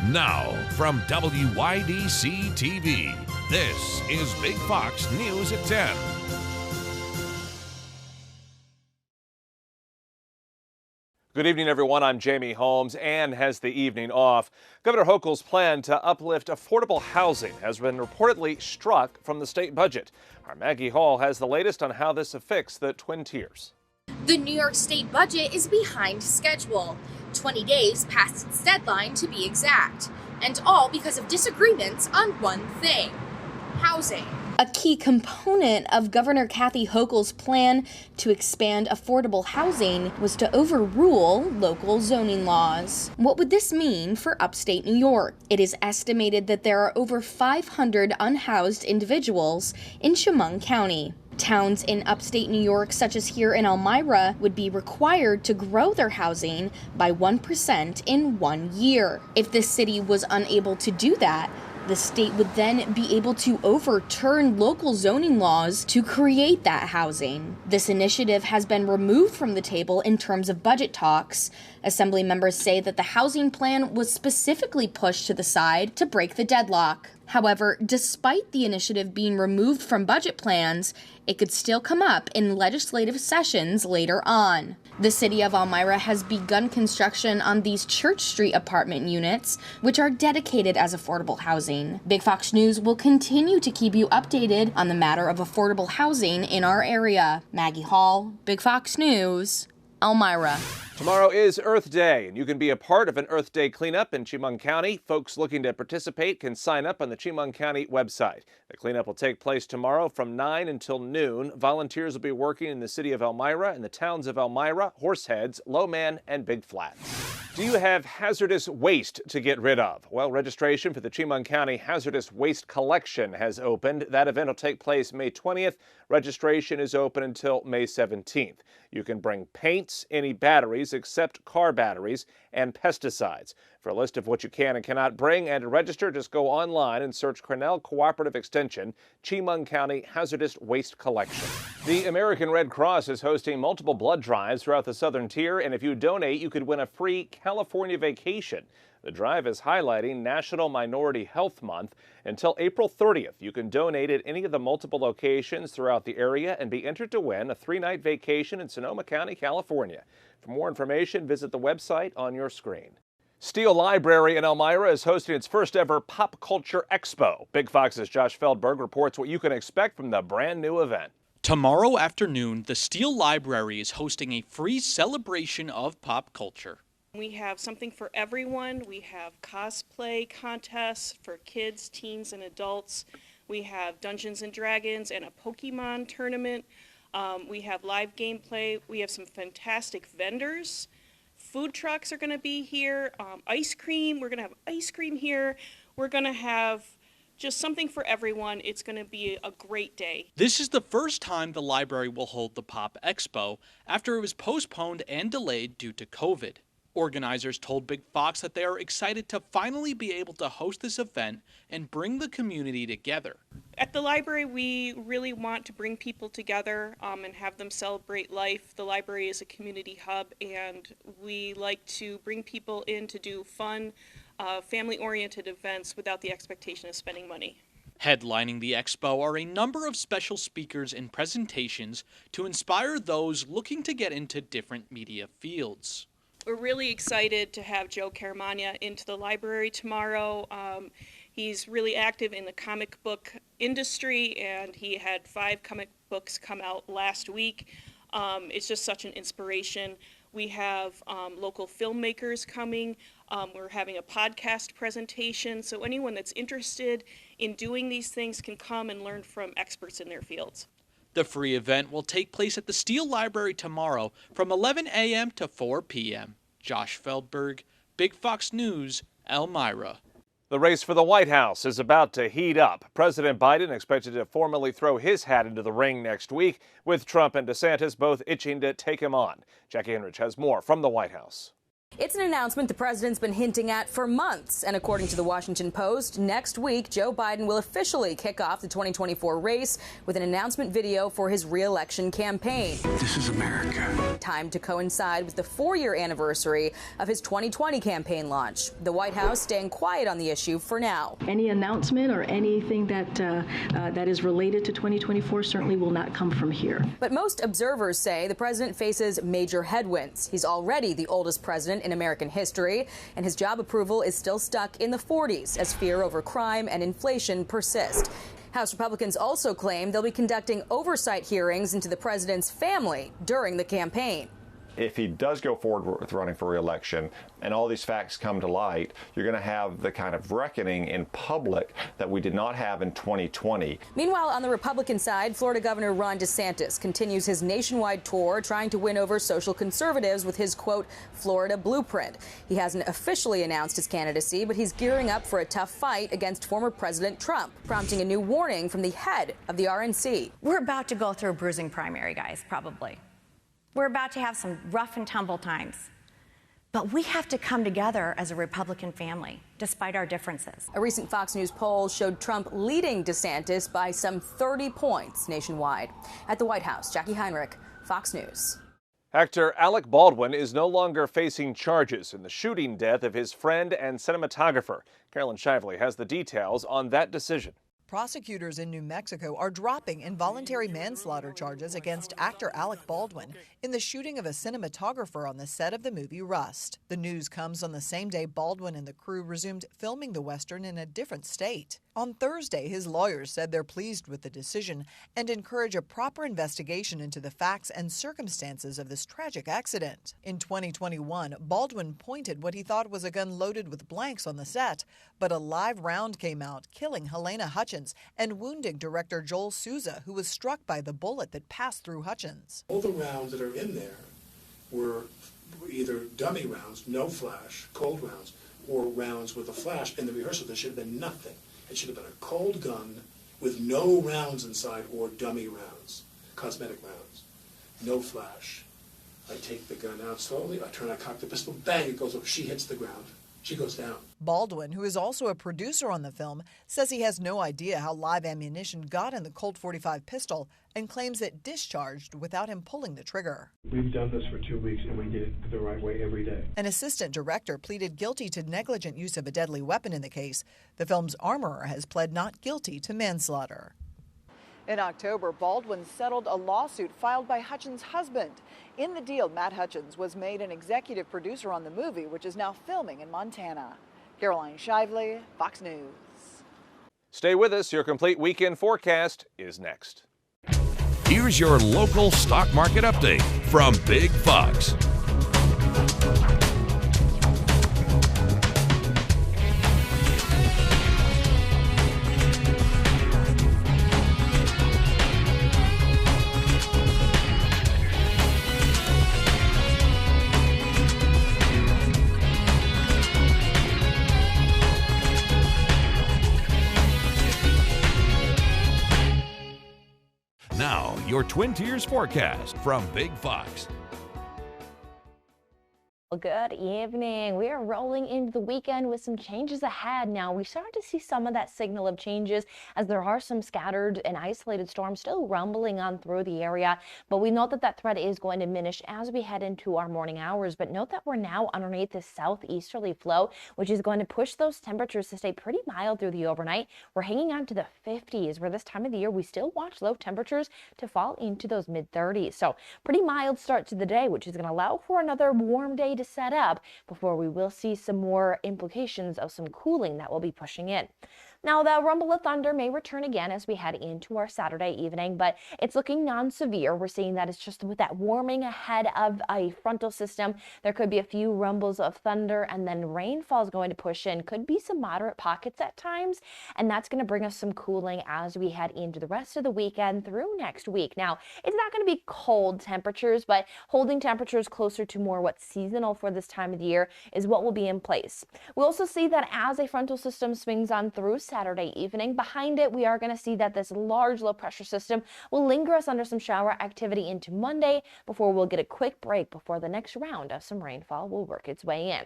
Now, from WYDC TV, this is Big Fox News at 10. Good evening, everyone. I'm Jamie Holmes. Ann has the evening off. Governor Hochul's plan to uplift affordable housing has been reportedly struck from the state budget. Our Maggie Hall has the latest on how this affects the Twin Tiers. The New York State budget is behind schedule, 20 days past its deadline to be exact, and all because of disagreements on one thing: housing. A key component of Governor Kathy Hochul's plan to expand affordable housing was to overrule local zoning laws. What would this mean for upstate New York? It is estimated that there are over 500 unhoused individuals in Chemung County. Towns in upstate New York, such as here in Elmira, would be required to grow their housing by 1% in 1 year. If the city was unable to do that, the state would then be able to overturn local zoning laws to create that housing. This initiative has been removed from the table in terms of budget talks. Assembly members say that the housing plan was specifically pushed to the side to break the deadlock. However, despite the initiative being removed from budget plans, it could still come up in legislative sessions later on. The city of Elmira has begun construction on these Church Street apartment units, which are dedicated as affordable housing. Big Fox News will continue to keep you updated on the matter of affordable housing in our area. Maggie Hall, Big Fox News, Elmira. Tomorrow is Earth Day, and you can be a part of an Earth Day cleanup in Chemung County. Folks looking to participate can sign up on the Chemung County website. The cleanup will take place tomorrow from 9 until noon. Volunteers will be working in the city of Elmira and the towns of Elmira, Horseheads, Lowman, and Big Flats. Do you have hazardous waste to get rid of? Well, registration for the Chemung County Hazardous Waste Collection has opened. That event will take place May 20th. Registration is open until May 17th. You can bring paints, any batteries except car batteries, and pesticides. For a list of what you can and cannot bring and to register, just go online and search Cornell Cooperative Extension, Chemung County Hazardous Waste Collection. The American Red Cross is hosting multiple blood drives throughout the Southern Tier, and if you donate, you could win a free California vacation. The drive is highlighting National Minority Health Month. Until April 30th, you can donate at any of the multiple locations throughout the area and be entered to win a 3-night vacation in Sonoma County, California. For more information, visit the website on your screen. Steele Library in Elmira is hosting its first ever Pop Culture Expo. Big Fox's Josh Feldberg reports what you can expect from the brand new event. Tomorrow afternoon, the Steele Library is hosting a free celebration of pop culture. We have something for everyone. We have cosplay contests for kids, teens, and adults. We have Dungeons and Dragons and a Pokemon tournament. We have live gameplay. We have some fantastic vendors. Food trucks are going to be here. Ice cream. We're going to have ice cream here. We're going to have just something for everyone. It's going to be a great day. This is the first time the library will hold the Pop Expo after it was postponed and delayed due to COVID. Organizers told Big Fox that they are excited to finally be able to host this event and bring the community together. At the library, we really want to bring people together and have them celebrate life. The library is a community hub, and we like to bring people in to do fun, family-oriented events without the expectation of spending money. Headlining the expo are a number of special speakers and presentations to inspire those looking to get into different media fields. We're really excited to have Joe Caramagna into the library tomorrow. He's really active in the comic book industry, and he had 5 comic books come out last week. It's just such an inspiration. We have local filmmakers coming. We're having a podcast presentation, so anyone that's interested in doing these things can come and learn from experts in their fields. The free event will take place at the Steele Library tomorrow from 11 a.m. to 4 p.m. Josh Feldberg, Big Fox News, Elmira. The race for the White House is about to heat up. President Biden expected to formally throw his hat into the ring next week, with Trump and DeSantis both itching to take him on. Jackie Henrich has more from the White House. It's an announcement the president's been hinting at for months. And according to the Washington Post, next week, Joe Biden will officially kick off the 2024 race with an announcement video for his re-election campaign. This is America. Time to coincide with the 4-year anniversary of his 2020 campaign launch. The White House staying quiet on the issue for now. Any announcement or anything that is related to 2024 certainly will not come from here. But most observers say the president faces major headwinds. He's already the oldest president in American history, and his job approval is still stuck in the 40s as fear over crime and inflation persist. House Republicans also claim they'll be conducting oversight hearings into the president's family during the campaign. If he does go forward with running for re-election and all these facts come to light, you're going to have the kind of reckoning in public that we did not have in 2020. Meanwhile, on the Republican side, Florida Governor Ron DeSantis continues his nationwide tour trying to win over social conservatives with his, quote, Florida blueprint. He hasn't officially announced his candidacy, but he's gearing up for a tough fight against former President Trump, prompting a new warning from the head of the RNC. We're about to go through a bruising primary, guys, probably. We're about to have some rough and tumble times. But we have to come together as a Republican family, despite our differences. A recent Fox News poll showed Trump leading DeSantis by some 30 points nationwide. At the White House, Jackie Heinrich, Fox News. Actor Alec Baldwin is no longer facing charges in the shooting death of his friend and cinematographer. Carolyn Shively has the details on that decision. Prosecutors in New Mexico are dropping involuntary manslaughter charges against actor Alec Baldwin in the shooting of a cinematographer on the set of the movie Rust. The news comes on the same day Baldwin and the crew resumed filming the Western in a different state. On Thursday, his lawyers said they're pleased with the decision and encourage a proper investigation into the facts and circumstances of this tragic accident. In 2021, Baldwin pointed what he thought was a gun loaded with blanks on the set, but a live round came out, killing Helena Hutchins and wounding director Joel Souza, who was struck by the bullet that passed through Hutchins. All the rounds that are in there were either dummy rounds, no flash, cold rounds, or rounds with a flash. In the rehearsal, there should have been nothing. It should have been a cold gun with no rounds inside or dummy rounds, cosmetic rounds. No flash. I take the gun out slowly, I cock the pistol, bang, it goes up, she hits the ground. She goes down. Baldwin, who is also a producer on the film, says he has no idea how live ammunition got in the Colt 45 pistol and claims it discharged without him pulling the trigger. We've done this for 2 weeks and we did it the right way every day. An assistant director pleaded guilty to negligent use of a deadly weapon in the case. The film's armorer has pled not guilty to manslaughter. In October, Baldwin settled a lawsuit filed by Hutchins' husband. In the deal, Matt Hutchins was made an executive producer on the movie, which is now filming in Montana. Caroline Shively, Fox News. Stay with us. Your complete weekend forecast is next. Here's your local stock market update from Big Fox. Now, your Twin Tiers forecast from Big Fox. Good evening. We are rolling into the weekend with some changes ahead. Now, we started to see some of that signal of changes as there are some scattered and isolated storms still rumbling on through the area. But we know that that threat is going to diminish as we head into our morning hours. But note that we're now underneath this southeasterly flow, which is going to push those temperatures to stay pretty mild through the overnight. We're hanging on to the 50s, where this time of the year we still watch low temperatures to fall into those mid-30s. So pretty mild start to the day, which is going to allow for another warm day to set up before we will see some more implications of some cooling that will be pushing in. Now, the rumble of thunder may return again as we head into our Saturday evening, but it's looking non-severe. We're seeing that it's just with that warming ahead of a frontal system. There could be a few rumbles of thunder, and then rainfall is going to push in. Could be some moderate pockets at times, and that's going to bring us some cooling as we head into the rest of the weekend through next week. Now, it's not going to be cold temperatures, but holding temperatures closer to more what's seasonal for this time of the year is what will be in place. We'll also see that as a frontal system swings on through Saturday evening. Behind it, we are going to see that this large low pressure system will linger us under some shower activity into Monday before we'll get a quick break before the next round of some rainfall will work its way in.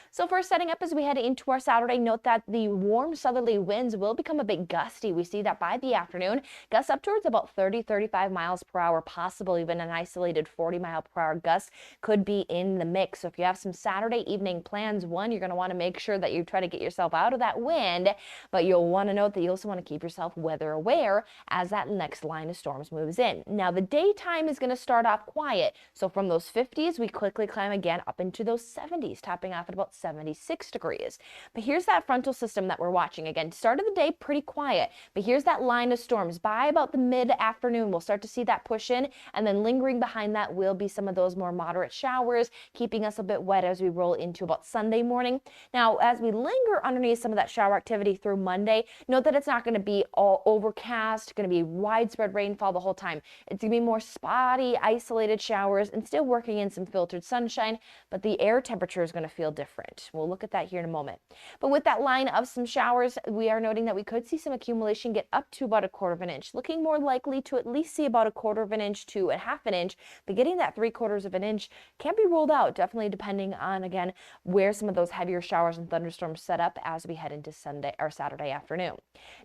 So first, setting up as we head into our Saturday, note that the warm southerly winds will become a bit gusty. We see that by the afternoon, gusts up towards about 30-35 miles per hour, possible even an isolated 40-mile-per-hour gust could be in the mix. So if you have some Saturday evening plans, one, you're going to want to make sure that you try to get yourself out of that wind, but you'll want to note that you also want to keep yourself weather aware as that next line of storms moves in. Now, the daytime is going to start off quiet. So from those 50s, we quickly climb again up into those 70s, topping off at about 76 degrees. But here's that frontal system that we're watching. Again, start of the day pretty quiet, but here's that line of storms. By about the mid-afternoon, we'll start to see that push in, and then lingering behind that will be some of those more moderate showers, keeping us a bit wet as we roll into about Sunday morning. Now, as we linger underneath some of that shower activity through Monday, note that it's not going to be all overcast, going to be widespread rainfall the whole time. It's going to be more spotty, isolated showers and still working in some filtered sunshine, but the air temperature is going to feel different. We'll look at that here in a moment. But with that line of some showers, we are noting that we could see some accumulation get up to about 1/4 inch, looking more likely to at least see about 1/4 inch to 1/2 inch, but getting that 3/4 inch can't be ruled out, definitely depending on, again, where some of those heavier showers and thunderstorms set up as we head into Sunday or Saturday afternoon.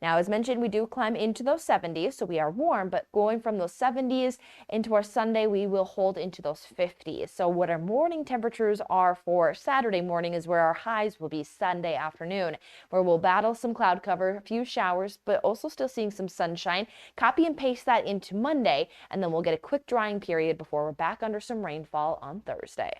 Now, as mentioned, we do climb into those 70s, so we are warm, but going from those 70s into our Sunday, we will hold into those 50s. So what our morning temperatures are for Saturday morning is where our highs will be Sunday afternoon, where we'll battle some cloud cover, a few showers, but also still seeing some sunshine. Copy and paste that into Monday, and then we'll get a quick drying period before we're back under some rainfall on Thursday.